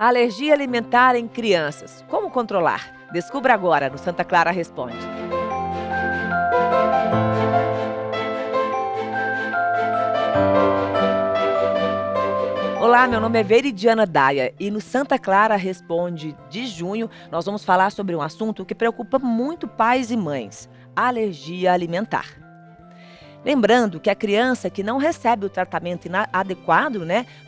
Alergia alimentar em crianças. Como controlar? Descubra agora no Santa Clara Responde. Olá, meu nome é Veridiana Daia e no Santa Clara Responde de junho nós vamos falar sobre um assunto que preocupa muito pais e mães: alergia alimentar. Lembrando que a criança que não recebe o tratamento adequado,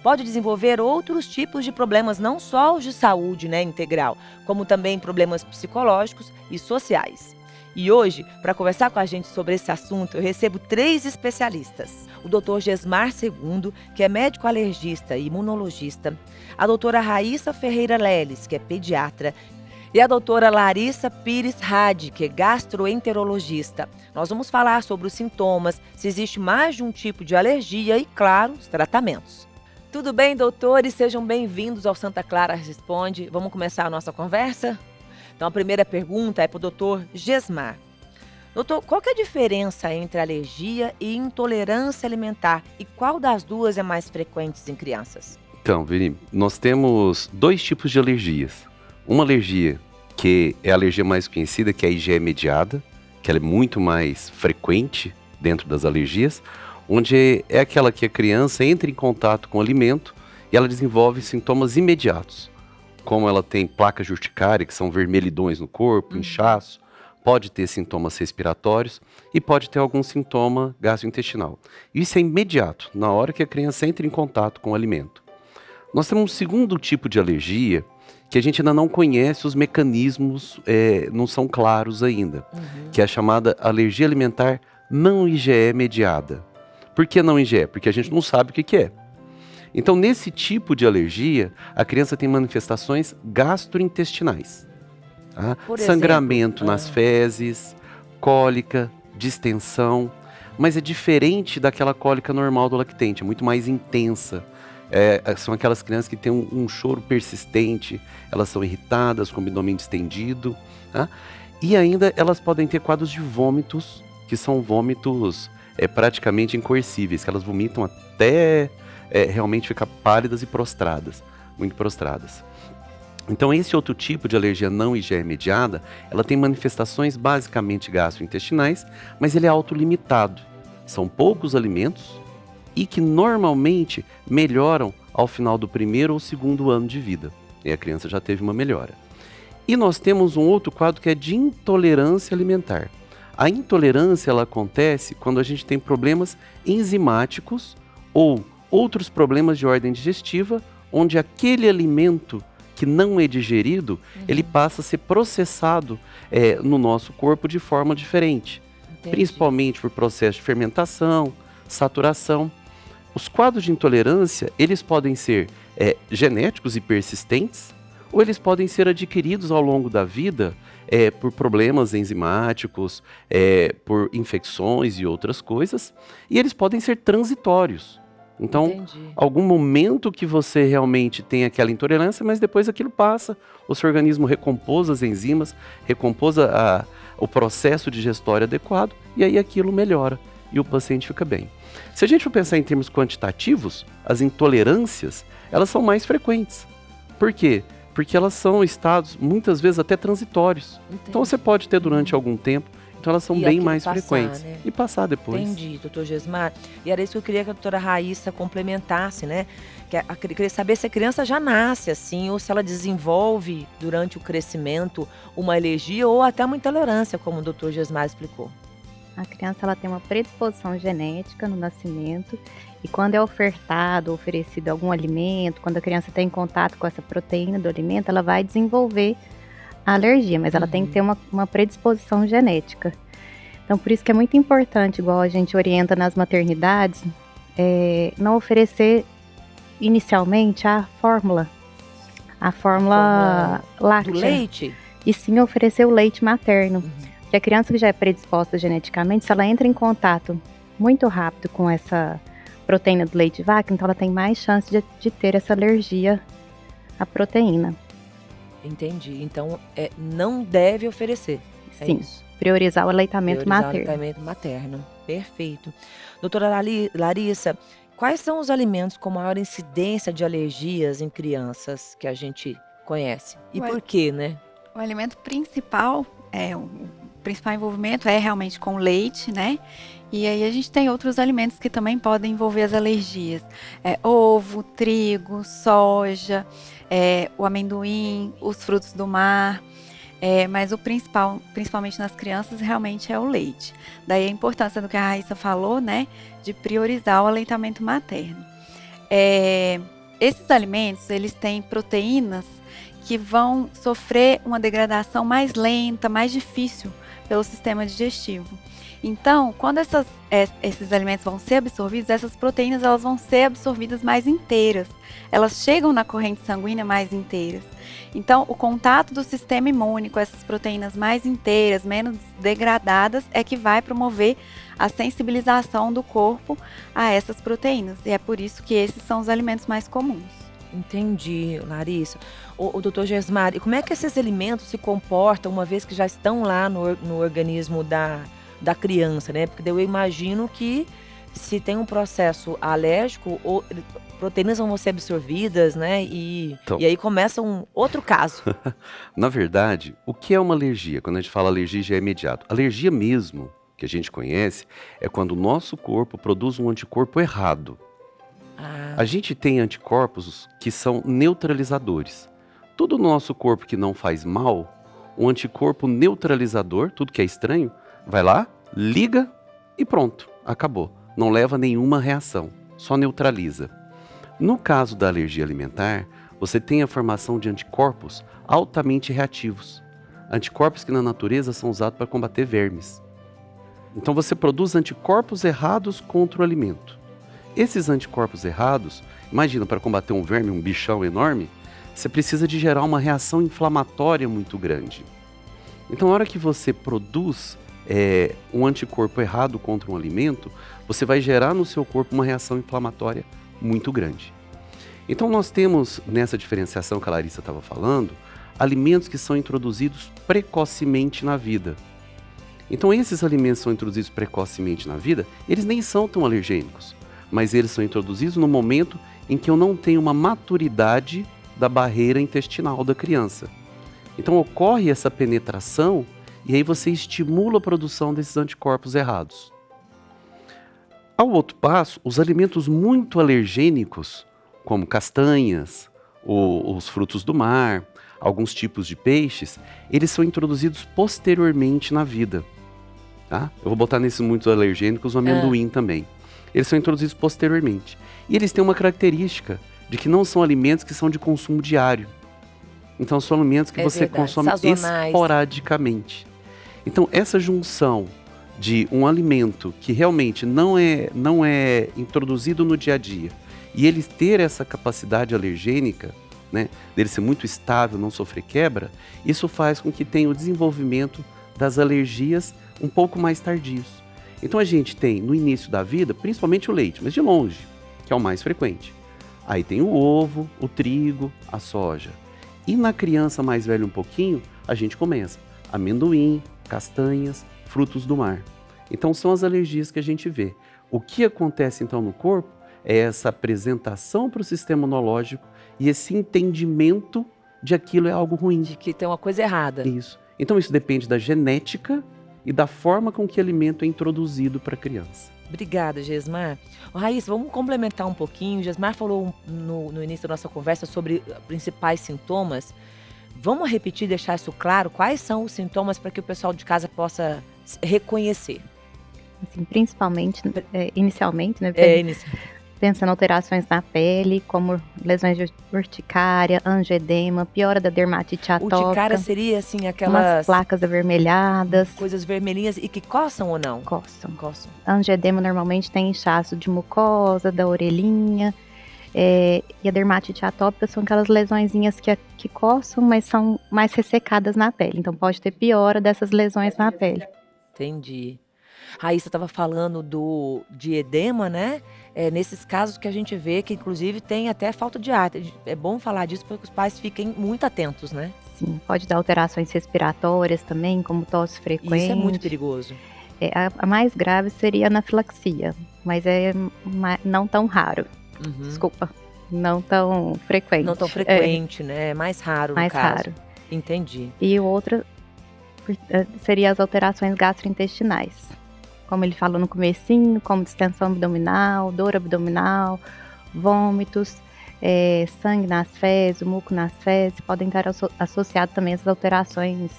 pode desenvolver outros tipos de problemas, não só os de saúde, integral, como também problemas psicológicos e sociais. E hoje, para conversar com a gente sobre esse assunto, eu recebo 3 especialistas. O Dr. Gesmar Segundo, que é médico alergista e imunologista, a doutora Raíssa Ferreira Leles, que é pediatra, e a doutora Larissa Pires Hadi, que é gastroenterologista. Nós vamos falar sobre os sintomas, se existe mais de um tipo de alergia e, claro, os tratamentos. Tudo bem, doutores? Sejam bem-vindos ao Santa Clara Responde. Vamos começar a nossa conversa? Então, a primeira pergunta é para o doutor Gesmar. Doutor, qual que é a diferença entre alergia e intolerância alimentar? E qual das duas é mais frequente em crianças? Então, Veri, nós temos 2 tipos de alergias. Uma alergia que é a alergia mais conhecida, que é a IgE mediada, que ela é muito mais frequente dentro das alergias, onde é aquela que a criança entra em contato com o alimento e ela desenvolve sintomas imediatos, como ela tem placas de urticária, que são vermelhidões no corpo, inchaço, pode ter sintomas respiratórios e pode ter algum sintoma gastrointestinal. Isso é imediato, na hora que a criança entra em contato com o alimento. Nós temos um segundo tipo de alergia, que a gente ainda não conhece, os mecanismos não são claros ainda, que é a chamada alergia alimentar não IgE mediada. Por que não IgE? Porque a gente não sabe o que é. Então, nesse tipo de alergia, a criança tem manifestações gastrointestinais. Tá? Sangramento nas fezes, cólica, distensão, mas é diferente daquela cólica normal do lactente, é muito mais intensa. São aquelas crianças que têm um choro persistente, elas são irritadas, com o abdômen distendido, tá? E ainda elas podem ter quadros de vômitos, que são vômitos praticamente incoercíveis, que elas vomitam até realmente ficar pálidas e prostradas, muito prostradas. Então esse outro tipo de alergia não IgE mediada, ela tem manifestações basicamente gastrointestinais, mas ele é autolimitado. São poucos alimentos e que normalmente melhoram ao final do 1º ou 2º ano de vida. E a criança já teve uma melhora. E nós temos um outro quadro que é de intolerância alimentar. A intolerância ela acontece quando a gente tem problemas enzimáticos ou outros problemas de ordem digestiva, onde aquele alimento que não é digerido, ele passa a ser processado no nosso corpo de forma diferente. Entendi. Principalmente por processo de fermentação, saturação. Os quadros de intolerância, eles podem ser genéticos e persistentes, ou eles podem ser adquiridos ao longo da vida por problemas enzimáticos, por infecções e outras coisas, e eles podem ser transitórios. Então, Entendi. Algum momento que você realmente tem aquela intolerância, mas depois aquilo passa, o seu organismo recompôs as enzimas, recompôs o processo digestório adequado, e aí aquilo melhora e o paciente fica bem. Se a gente for pensar em termos quantitativos, as intolerâncias, elas são mais frequentes. Por quê? Porque elas são estados, muitas vezes, até transitórios. Entendi. Então você pode ter durante algum tempo, então elas são bem mais frequentes. E passar depois. Entendi, doutor Gesmar. E era isso que eu queria que a doutora Raíssa complementasse, Que eu queria saber se a criança já nasce assim, ou se ela desenvolve, durante o crescimento, uma alergia ou até uma intolerância, como o doutor Gesmar explicou. A criança ela tem uma predisposição genética no nascimento e quando é oferecido algum alimento, quando a criança tem contato com essa proteína do alimento, ela vai desenvolver a alergia, mas ela tem que ter uma predisposição genética. Então, por isso que é muito importante, igual a gente orienta nas maternidades, não oferecer inicialmente a fórmula láctea. Do leite? E sim oferecer o leite materno. Que a criança que já é predisposta geneticamente, se ela entra em contato muito rápido com essa proteína do leite de vaca, então ela tem mais chance de ter essa alergia à proteína. Entendi. Então, não deve oferecer. Sim, priorizar o aleitamento materno. O aleitamento materno. Perfeito. Doutora Larissa, Quais são os alimentos com maior incidência de alergias em crianças que a gente conhece? E O, por quê, né? o alimento principal, o principal envolvimento é realmente com o leite, né? E aí a gente tem outros alimentos que também podem envolver as alergias. Ovo, trigo, soja, o amendoim, os frutos do mar. Mas o principal, principalmente nas crianças, realmente é o leite. Daí a importância do que a Raíssa falou, né? De priorizar o aleitamento materno. Esses alimentos, eles têm proteínas que vão sofrer uma degradação mais lenta, mais difícil pelo sistema digestivo. Então, quando esses alimentos vão ser absorvidos, essas proteínas elas vão ser absorvidas mais inteiras. Elas chegam na corrente sanguínea mais inteiras. Então, o contato do sistema imune com essas proteínas mais inteiras, menos degradadas, é que vai promover a sensibilização do corpo a essas proteínas. E é por isso que esses são os alimentos mais comuns. Entendi, Larissa. O doutor Gesmar, e como é que esses alimentos se comportam uma vez que já estão lá no organismo da criança, né? Porque daí eu imagino que se tem um processo alérgico, proteínas vão ser absorvidas, né? E aí começa um outro caso. Na verdade, o que é uma alergia? Quando a gente fala alergia, já é imediato. Alergia mesmo, que a gente conhece, é quando o nosso corpo produz um anticorpo errado. A gente tem anticorpos que são neutralizadores. Todo o nosso corpo que não faz mal, um anticorpo neutralizador, tudo que é estranho, vai lá, liga e pronto, acabou. Não leva nenhuma reação, só neutraliza. No caso da alergia alimentar, você tem a formação de anticorpos altamente reativos. Anticorpos que na natureza são usados para combater vermes. Então você produz anticorpos errados contra o alimento. Esses anticorpos errados, imagina, para combater um verme, um bichão enorme, você precisa de gerar uma reação inflamatória muito grande. Então, na hora que você produz um anticorpo errado contra um alimento, você vai gerar no seu corpo uma reação inflamatória muito grande. Então, nós temos, nessa diferenciação que a Larissa estava falando, alimentos que são introduzidos precocemente na vida. Então, esses alimentos são introduzidos precocemente na vida, eles nem são tão alergênicos, mas eles são introduzidos no momento em que eu não tenho uma maturidade da barreira intestinal da criança. Então ocorre essa penetração e aí você estimula a produção desses anticorpos errados. Ao outro passo, os alimentos muito alergênicos, como castanhas, os frutos do mar, alguns tipos de peixes, eles são introduzidos posteriormente na vida. Tá? Eu vou botar nesses muito alergênicos o amendoim também. Eles são introduzidos posteriormente. E eles têm uma característica de que não são alimentos que são de consumo diário. Então são alimentos que você consome esporadicamente. Então essa junção de um alimento que realmente não é introduzido no dia a dia e ele ter essa capacidade alergênica, né, dele ser muito estável, não sofrer quebra, isso faz com que tenha o desenvolvimento das alergias um pouco mais tardios. Então a gente tem no início da vida, principalmente o leite, mas de longe, que é o mais frequente. Aí tem o ovo, o trigo, a soja. E na criança mais velha um pouquinho, a gente começa amendoim, castanhas, frutos do mar. Então são as alergias que a gente vê. O que acontece então no corpo é essa apresentação para o sistema imunológico e esse entendimento de aquilo é algo ruim. De que tem uma coisa errada. Isso. Então isso depende da genética e da forma com que o alimento é introduzido para a criança. Obrigada, Gesmar. Raíssa, vamos complementar um pouquinho. Gesmar falou no início da nossa conversa sobre principais sintomas. Vamos repetir, deixar isso claro? Quais são os sintomas para que o pessoal de casa possa reconhecer? Assim, principalmente, inicialmente, né? Pensando em alterações na pele, como lesões de urticária, angioedema, piora da dermatite atópica. Urticária seria, assim, aquelas... umas placas avermelhadas. Coisas vermelhinhas e que coçam ou não? Coçam. Angioedema normalmente tem inchaço de mucosa, da orelhinha. E a dermatite atópica são aquelas lesõezinhas que coçam, mas são mais ressecadas na pele. Então pode ter piora dessas lesões na pele. Entendi. Raíssa estava falando de edema, né? Nesses casos que a gente vê que, inclusive, tem até falta de ar. É bom falar disso para que os pais fiquem muito atentos, né? Sim, pode dar alterações respiratórias também, como tosse frequente. Isso é muito perigoso. A mais grave seria a anafilaxia. mas é não tão raro. Uhum. Desculpa, não tão frequente. Não tão frequente, né? É mais raro, Mais no caso. raro. Entendi. E o outro seria as alterações gastrointestinais. Como ele falou no comecinho, como distensão abdominal, dor abdominal, vômitos, sangue nas fezes, muco nas fezes, podem estar associados também às alterações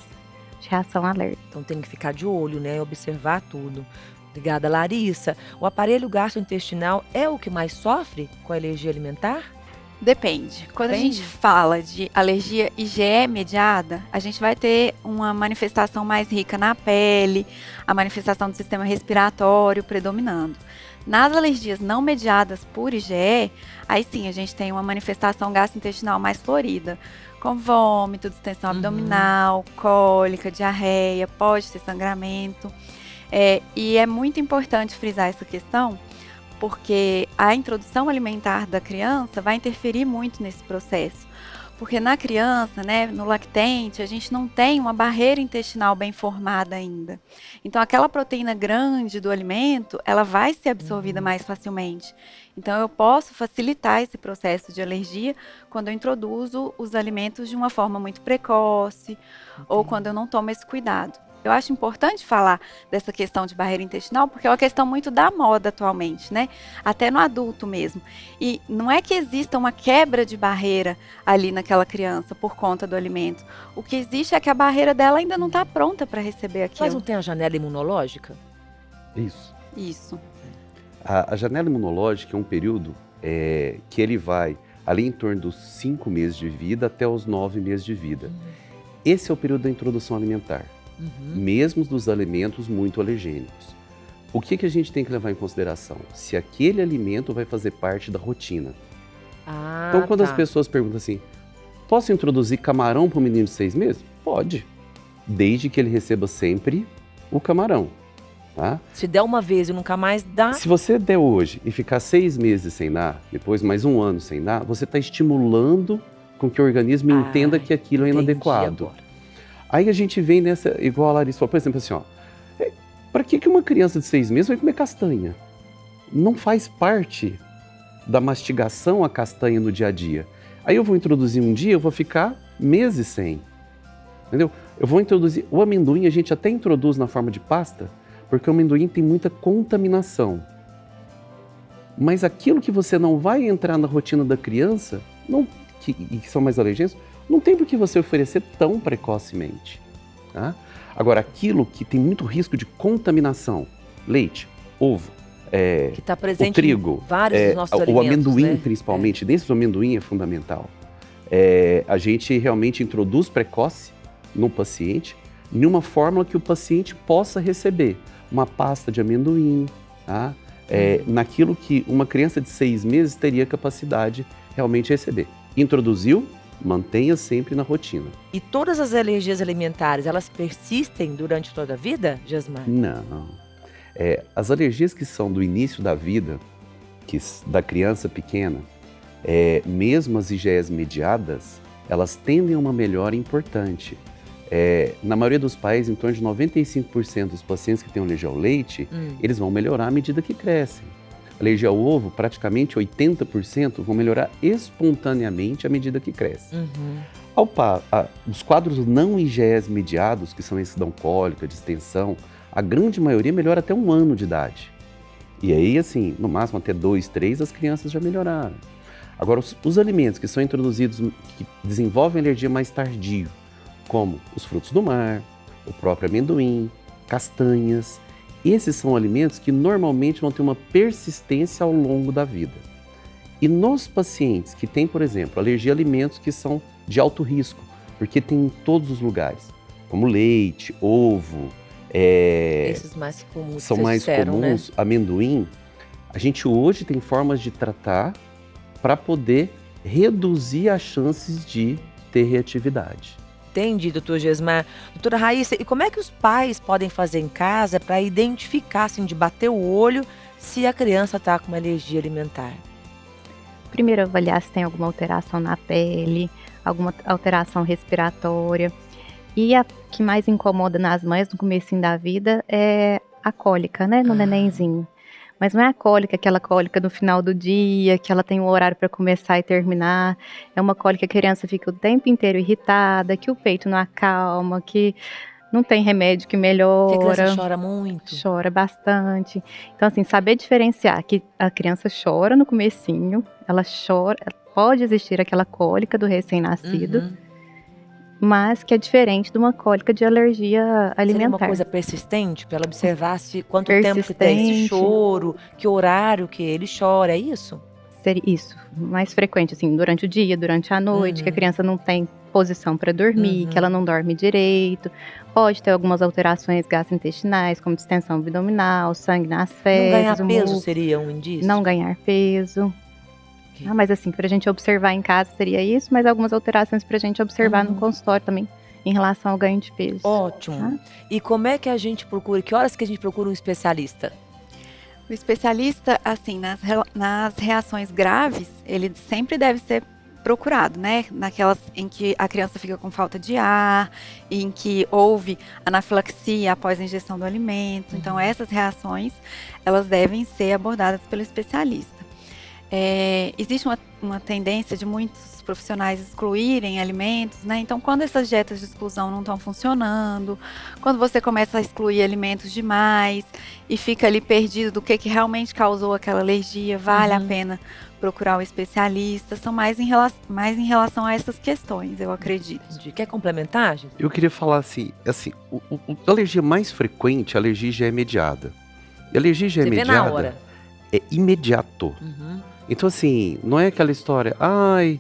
de reação alérgica. Então tem que ficar de olho, né? Observar tudo. Obrigada, Larissa. O aparelho gastrointestinal é o que mais sofre com a alergia alimentar? Depende. Quando a gente fala de alergia IgE mediada, a gente vai ter uma manifestação mais rica na pele, a manifestação do sistema respiratório predominando. Nas alergias não mediadas por IgE, aí sim a gente tem uma manifestação gastrointestinal mais florida, com vômito, distensão abdominal, cólica, diarreia, pode ter sangramento. E é muito importante frisar essa questão, porque a introdução alimentar da criança vai interferir muito nesse processo. Porque na criança, né, no lactente, a gente não tem uma barreira intestinal bem formada ainda. Então, aquela proteína grande do alimento, ela vai ser absorvida mais facilmente. Então, eu posso facilitar esse processo de alergia quando eu introduzo os alimentos de uma forma muito precoce ou quando eu não tomo esse cuidado. Eu acho importante falar dessa questão de barreira intestinal, porque é uma questão muito da moda atualmente, né? Até no adulto mesmo. E não é que exista uma quebra de barreira ali naquela criança por conta do alimento. O que existe é que a barreira dela ainda não está pronta para receber aquilo. Mas não tem a janela imunológica? Isso. A janela imunológica é um período que ele vai ali em torno dos 5 meses de vida até os 9 meses de vida. Esse é o período da introdução alimentar. Mesmo dos alimentos muito alergênicos. O que a gente tem que levar em consideração? Se aquele alimento vai fazer parte da rotina. Então, quando as pessoas perguntam assim, posso introduzir camarão para um menino de 6 meses? Pode, desde que ele receba sempre o camarão. Tá? Se der uma vez e nunca mais dá... Se você der hoje e ficar 6 meses sem dar, depois mais 1 ano sem dar, você está estimulando com que o organismo entenda que aquilo é inadequado. Agora. Aí a gente vem nessa, igual a Larissa falou, por exemplo, assim, para que uma criança de 6 meses vai comer castanha? Não faz parte da mastigação a castanha no dia a dia. Aí eu vou introduzir um dia, eu vou ficar meses sem. Entendeu? Eu vou introduzir, o amendoim a gente até introduz na forma de pasta, porque o amendoim tem muita contaminação. Mas aquilo que você não vai entrar na rotina da criança, que são mais alergênicos, não tem por que você oferecer tão precocemente. Tá? Agora, aquilo que tem muito risco de contaminação, leite, ovo, que está presente o trigo, em vários dos nossos alimentos, o amendoim, né? principalmente, desses o amendoim é fundamental. A gente realmente introduz precoce no paciente, em uma fórmula que o paciente possa receber. Uma pasta de amendoim, tá? Naquilo que uma criança de 6 meses teria capacidade realmente de receber. Introduziu, mantenha sempre na rotina. E todas as alergias alimentares, elas persistem durante toda a vida, Jasmar? Não. As alergias que são do início da vida, da criança pequena, mesmo as IgEs mediadas, elas tendem a uma melhora importante. Na maioria dos países, em torno de 95% dos pacientes que têm alergia ao leite, eles vão melhorar à medida que crescem. Alergia ao ovo, praticamente 80% vão melhorar espontaneamente à medida que cresce. Os quadros não IgEs mediados, que são esses que dão cólica, distensão, a grande maioria melhora até 1 ano de idade. E aí, assim, no máximo até 2, 3, as crianças já melhoraram. Agora, os alimentos que são introduzidos, que desenvolvem alergia mais tardio, como os frutos do mar, o próprio amendoim, castanhas, esses são alimentos que normalmente vão ter uma persistência ao longo da vida. E nos pacientes que têm, por exemplo, alergia a alimentos que são de alto risco, porque tem em todos os lugares, como leite, ovo, esses mais comuns são mais comuns, né? Amendoim, a gente hoje tem formas de tratar para poder reduzir as chances de ter reatividade. Entendi, doutor Jasmar. Doutora Raíssa, e como é que os pais podem fazer em casa para identificar, assim, de bater o olho, se a criança está com uma alergia alimentar? Primeiro, avaliar se tem alguma alteração na pele, alguma alteração respiratória. E a que mais incomoda nas mães no comecinho da vida é a cólica, né, no nenenzinho. Mas não é a cólica, aquela cólica no final do dia, que ela tem um horário para começar e terminar. É uma cólica que a criança fica o tempo inteiro irritada, que o peito não acalma, que não tem remédio que Que a criança melhora, chora muito. chora bastante. Então, assim, saber diferenciar que a criança chora no comecinho, ela chora, pode existir aquela cólica do recém-nascido, Uhum. mas que é diferente de uma cólica de alergia Seria uma alimentar. coisa persistente, para ela observar se quanto tempo que tem esse Persistente. choro, que horário que ele chora, é isso? Seria isso, mais frequente, assim, durante o dia, durante a noite, que a Uhum. criança não tem posição para dormir, que ela Uhum. não dorme direito, pode ter algumas alterações gastrointestinais, como distensão abdominal, sangue nas Não ganhar fezes, o peso muco, seria um indício? não ganhar peso. Ok. Mas assim, pra gente observar em casa seria isso, mas algumas alterações pra gente observar no Uhum. consultório também, em relação ao ganho de peso. Ótimo. Tá? E como é que a gente procura? Que horas que a gente procura um especialista? O especialista, assim, nas reações graves, ele sempre deve ser procurado, né? Naquelas em que a criança fica com falta de ar, em que houve anafilaxia após a ingestão do alimento. Então, essas reações, elas devem ser abordadas pelo especialista. Existe uma tendência de muitos profissionais excluírem alimentos, né? Então, quando essas dietas de exclusão não estão funcionando, quando você começa a excluir alimentos demais e fica ali perdido do que realmente causou aquela alergia, vale a Uhum. pena procurar o especialista. São mais em relação a essas questões, eu acredito. Entendi. Quer complementar, gente? Eu queria falar assim, a alergia mais frequente, a alergia já é mediada. E a alergia já é Você vê na mediada, hora. é imediato. Uhum. Então assim, não é aquela história, ai,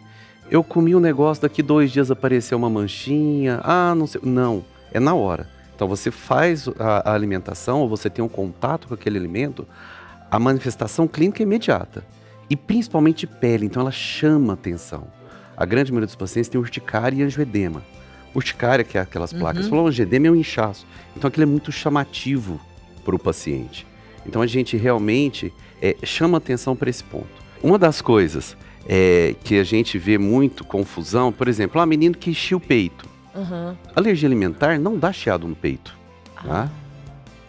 eu comi um negócio, daqui 2 dias apareceu uma manchinha, não sei. Não, é na hora. Então você faz a alimentação, ou você tem um contato com aquele alimento, a manifestação clínica é imediata. E principalmente pele, então ela chama atenção. A grande maioria dos pacientes tem urticária e angioedema. Urticária, que é aquelas placas, falou, angioedema é um inchaço. Então aquilo é muito chamativo para o paciente. Então a gente realmente chama atenção para esse ponto. Uma das coisas que a gente vê muito confusão, por exemplo, menino que chia o peito. Uhum. Alergia alimentar não dá chiado no peito. Tá?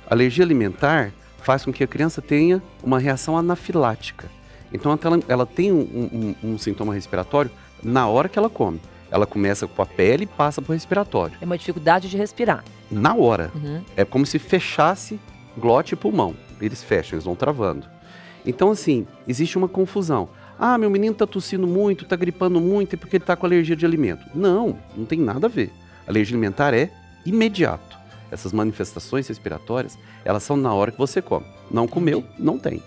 Alergia alimentar faz com que a criança tenha uma reação anafilática. Então ela tem um sintoma respiratório na hora que ela come. Ela começa com a pele e passa para o respiratório. É uma dificuldade de respirar. Na hora. Uhum. É como se fechasse glote e pulmão. Eles fecham, eles vão travando. Então, assim, existe uma confusão. Meu menino tá tossindo muito, tá gripando muito, é porque ele tá com alergia de alimento. Não tem nada a ver. Alergia alimentar é imediato. Essas manifestações respiratórias, elas são na hora que você come. Não comeu, não tem.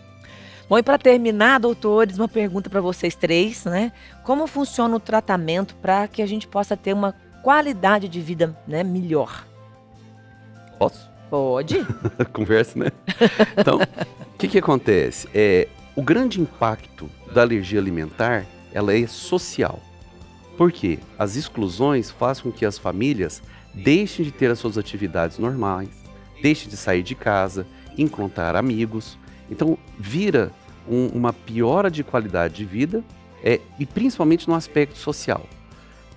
Bom, e para terminar, doutores, uma pergunta para vocês três, né? Como funciona o tratamento para que a gente possa ter uma qualidade de vida, né, melhor? Posso? Pode? Conversa, né? Então, o que acontece? O grande impacto da alergia alimentar, ela é social. Por quê? As exclusões fazem com que as famílias deixem de ter as suas atividades normais, deixem de sair de casa, encontrar amigos. Então, vira uma piora de qualidade de vida e principalmente no aspecto social.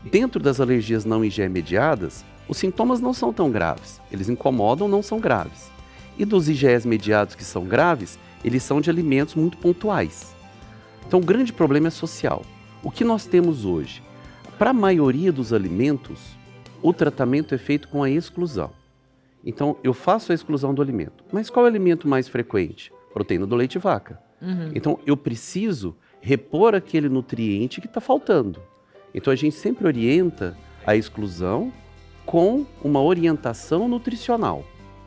Dentro das alergias não IgE mediadas, os sintomas não são tão graves. Eles incomodam, não são graves. E dos IgEs mediados que são graves, eles são de alimentos muito pontuais. Então, o grande problema é social. O que nós temos hoje? Para a maioria dos alimentos, o tratamento é feito com a exclusão. Então, eu faço a exclusão do alimento. Mas qual é o alimento mais frequente? Proteína do leite de vaca. Uhum. Então, eu preciso repor aquele nutriente que está faltando. Então, a gente sempre orienta a exclusão com uma orientação nutricional.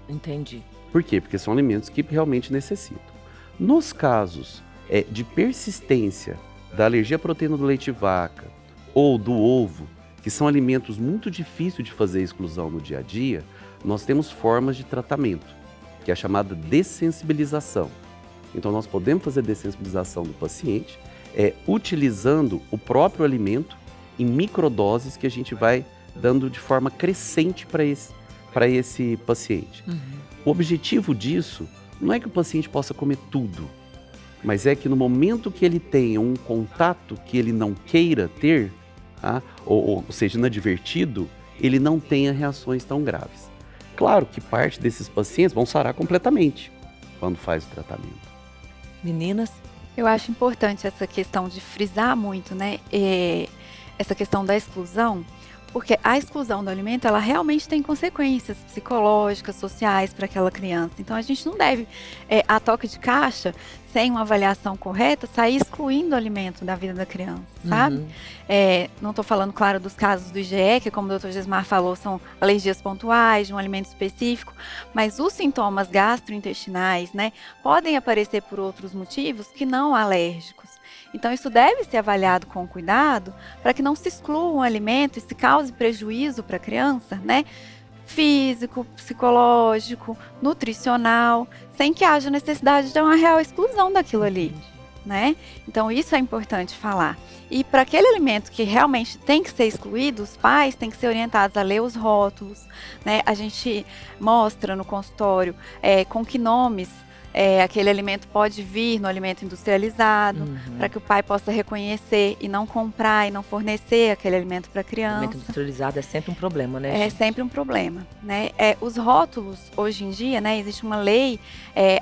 Entendi. Por quê? Porque são alimentos que realmente necessitam. Nos casos de persistência da alergia à proteína do leite de vaca ou do ovo, que são alimentos muito difíceis de fazer exclusão no dia a dia, nós temos formas de tratamento, que é a chamada dessensibilização. Então, nós podemos fazer dessensibilização do paciente utilizando o próprio alimento em microdoses que a gente vai dando de forma crescente para esse paciente. Uhum. O objetivo disso não é que o paciente possa comer tudo, mas é que no momento que ele tenha um contato que ele não queira ter, ou seja, inadvertido, ele não tenha reações tão graves. Claro que parte desses pacientes vão sarar completamente quando faz o tratamento. Meninas? Eu acho importante essa questão de frisar muito, né? Essa questão da exclusão, porque a exclusão do alimento, ela realmente tem consequências psicológicas, sociais para aquela criança. Então, a gente não deve, a toque de caixa, sem uma avaliação correta, sair excluindo o alimento da vida da criança, sabe? Uhum. Não estou falando, claro, dos casos do IgE, que como o Dr. Gesmar falou, são alergias pontuais de um alimento específico, mas os sintomas gastrointestinais, né, podem aparecer por outros motivos que não alérgicos. Então, isso deve ser avaliado com cuidado para que não se exclua um alimento e se cause prejuízo para a criança, né? Físico, psicológico, nutricional, sem que haja necessidade de uma real exclusão daquilo ali, né? Então, isso é importante falar. E para aquele alimento que realmente tem que ser excluído, os pais têm que ser orientados a ler os rótulos, né? A gente mostra no consultório com que nomes aquele alimento pode vir no alimento industrializado, para que o pai possa reconhecer e não comprar e não fornecer aquele alimento para a O criança. alimento industrializado é sempre um problema, né? É sempre um problema, né? Os rótulos, hoje em dia, né, existe uma lei,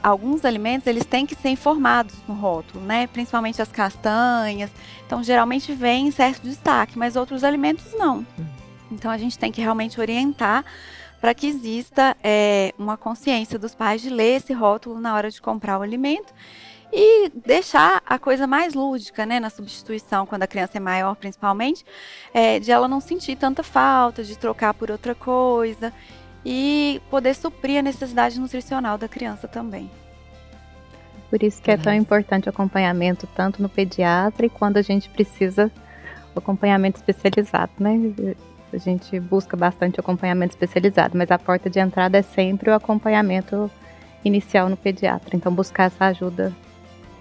alguns alimentos, eles têm que ser informados no rótulo, né? Principalmente as castanhas. Então, geralmente vem em certo destaque, mas outros alimentos não. Então, a gente tem que realmente orientar para que exista uma consciência dos pais de ler esse rótulo na hora de comprar o alimento e deixar a coisa mais lúdica, né, na substituição, quando a criança é maior principalmente, de ela não sentir tanta falta, de trocar por outra coisa e poder suprir a necessidade nutricional da criança também. Por isso que é tão importante o acompanhamento, tanto no pediatra e quando a gente precisa o acompanhamento especializado, né? A gente busca bastante acompanhamento especializado, mas a porta de entrada é sempre o acompanhamento inicial no pediatra. Então, buscar essa ajuda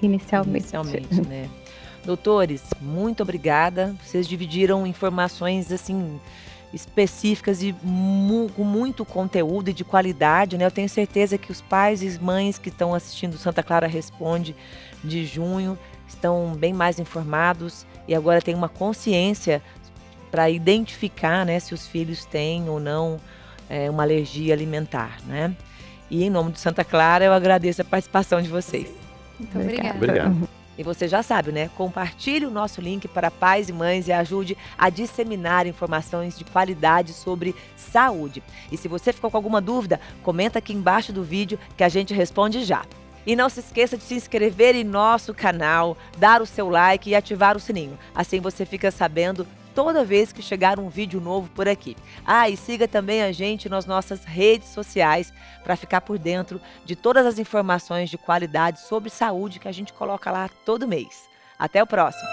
inicialmente, né? Doutores, muito obrigada. Vocês dividiram informações, assim, específicas e com muito conteúdo e de qualidade, né? Eu tenho certeza que os pais e mães que estão assistindo Santa Clara Responde de junho estão bem mais informados e agora têm uma consciência para identificar, né, se os filhos têm ou não uma alergia alimentar, né? E em nome de Santa Clara, eu agradeço a participação de vocês. Muito obrigada. Obrigado. E você já sabe, né? Compartilhe o nosso link para pais e mães e ajude a disseminar informações de qualidade sobre saúde. E se você ficou com alguma dúvida, comenta aqui embaixo do vídeo que a gente responde já. E não se esqueça de se inscrever em nosso canal, dar o seu like e ativar o sininho. Assim você fica sabendo toda vez que chegar um vídeo novo por aqui. E siga também a gente nas nossas redes sociais para ficar por dentro de todas as informações de qualidade sobre saúde que a gente coloca lá todo mês. Até o próximo!